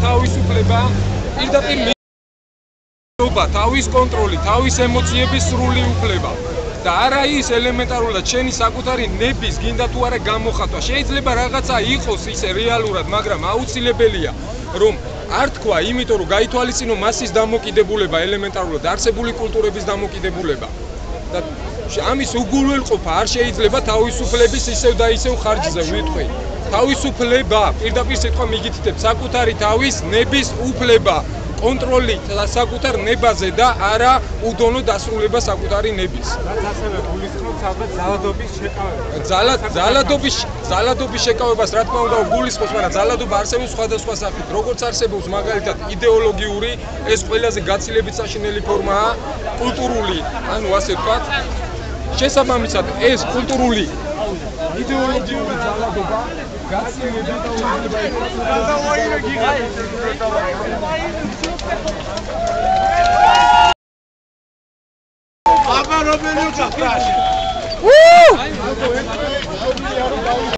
თავისუფლება, პირდაპირ მიღება, თავის კონტროლი, თავის ემოციების სრული უფლება. და არა ის ელემენტარულად შენი საკუთარი ნების გინდა თუ არა გამოხატვა. შეიძლება რაღაცა იყოს ისე რეალურად, მაგრამ აუცილებელია რომ არ თქვა, იმიტომ რომ გაითვალისწინო მასის დამოკიდებულება, ელემენტარულად არსებული კულტურების დამოკიდებულება. და ამის უგულველყოფა არ შეიძლება თავისუფლების ისევ და ისევ ხარჯზე ვიტყვი. თავისუფლება, პირდაპირ სიტყვა მიგითითებ, საკუთარი თავის ნების უფლება, კონტროლი საკუთარ ნებაზე და არა უდონო დასრულება საკუთარი ნების. რაც ასევე გულისხმობს ალბათ ძალადობის შეკავებას. ძალადობის შეკავებას რა თქმა უნდა გულისხმობს, მაგრამ ძალადობა არსებობს სხვადასხვა სახით. როგორც არსებობს მაგალითად იდეოლოგიური, ეს ყველაზე გაცილებით საშინელი ფორმაა, კულტურული, ანუ ასე ვთქვათ, შესაბამისად ეს კულტურული იდეოლოგიური ძალადობა გაცილებით აბა რომელი უცხო